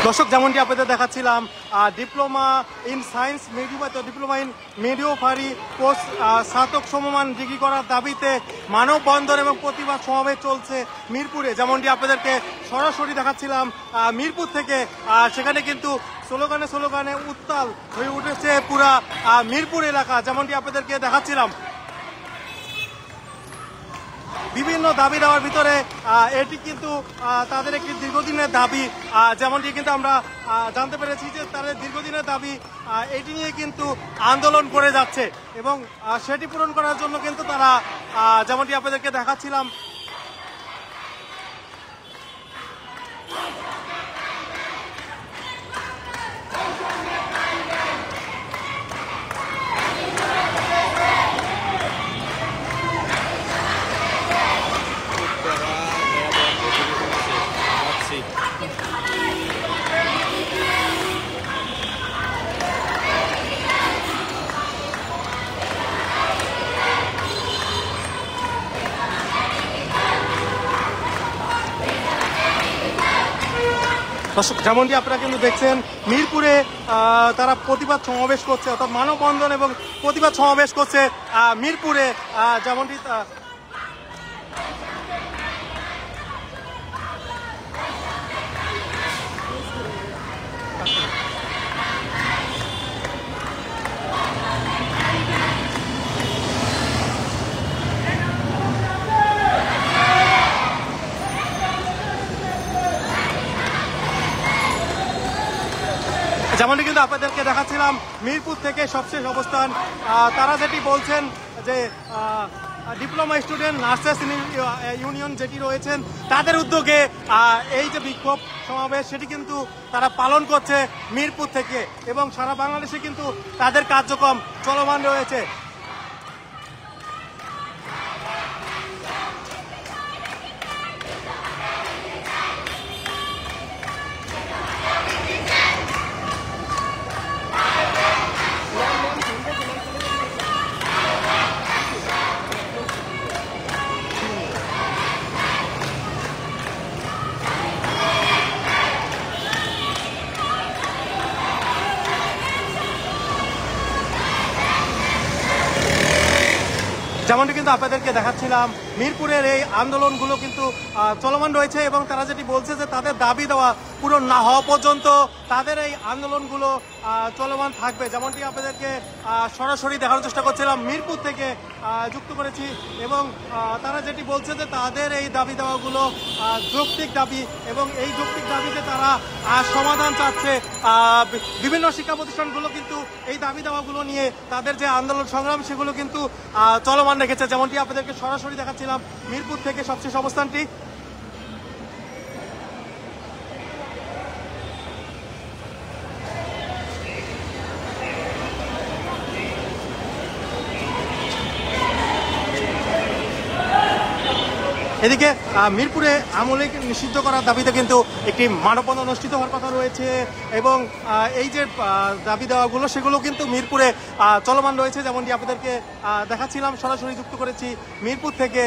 দর্শক যেমনটি আপনাদের দেখাচ্ছিলাম diploma in science diploma in midwifery course স্নাতক সমমান ডিগ্রি করার দাবিতে মানববন্ধন এবং প্রতিবাদ সমাবেশ চলছে মিরপুরে। যেমনটি আপনাদেরকে সরাসরি দেখাচ্ছিলাম মিরপুর থেকে, সেখানে কিন্তু স্লোগানে উত্তাল হয়ে উঠেছে পুরা মিরপুর এলাকা। যেমনটি আপনাদেরকে দেখাচ্ছিলাম বিভিন্ন দাবি দেওয়ার ভিতরে এটি কিন্তু তাদের একটি দীর্ঘদিনের দাবি, যেমনটি কিন্তু আমরা জানতে পেরেছি যে তাদের দীর্ঘদিনের দাবি এটি নিয়ে কিন্তু আন্দোলন করে যাচ্ছে এবং সেটি পূরণ করার জন্য কিন্তু তারা যেমনটি আপনাদেরকে দেখাচ্ছিলাম দর্শক, যেমনটি আপনারা কিন্তু দেখছেন মিরপুরে তারা প্রতিবাদ সমাবেশ করছে, অর্থাৎ মানববন্ধন এবং প্রতিবাদ সমাবেশ করছে মিরপুরে। যেমনটি যেমনটি কিন্তু আপনাদেরকে দেখাচ্ছিলাম মিরপুর থেকে সবশেষ অবস্থান। তারা যেটি বলছেন যে ডিপ্লোমা স্টুডেন্ট নার্সেস ইউনিয়ন যেটি রয়েছেন তাদের উদ্যোগে এই যে বিক্ষোভ সমাবেশ সেটি কিন্তু তারা পালন করছে মিরপুর থেকে এবং সারা বাংলাদেশে কিন্তু তাদের কার্যক্রম চলমান রয়েছে। যেমনটি কিন্তু আপনাদেরকে দেখাচ্ছিলাম মিরপুরের এই আন্দোলনগুলো কিন্তু চলমান রয়েছে এবং তারা যেটি বলছে যে তাদের দাবি দেওয়া পূরণ না হওয়া পর্যন্ত তাদের এই আন্দোলনগুলো চলমান থাকবে। যেমনটি আপনাদেরকে সরাসরি দেখানোর চেষ্টা করছিলাম মিরপুর থেকে যুক্ত করেছি এবং তারা যেটি বলছে যে তাদের এই দাবি দেওয়াগুলো যৌক্তিক দাবি এবং এই যৌক্তিক দাবিতে তারা সমাধান চাচ্ছে। বিভিন্ন শিক্ষা প্রতিষ্ঠানগুলো কিন্তু এই দাবি দেওয়াগুলো নিয়ে তাদের যে আন্দোলন সংগ্রাম সেগুলো কিন্তু চলমান রেখেছে। যেমনটি আপনাদেরকে সরাসরি দেখাচ্ছিলাম মিরপুর থেকে সবশেষ অবস্থানটি। এদিকে মিরপুরে আমলে নিষিদ্ধ করার দাবিতে কিন্তু একটি মানববন্ধন অনুষ্ঠিত হওয়ার কথা রয়েছে এবং এই যে দাবি দেওয়াগুলো সেগুলো কিন্তু মিরপুরে চলমান রয়েছে। যেমনটি আপনাদেরকে দেখাচ্ছিলাম সরাসরি যুক্ত করেছি মিরপুর থেকে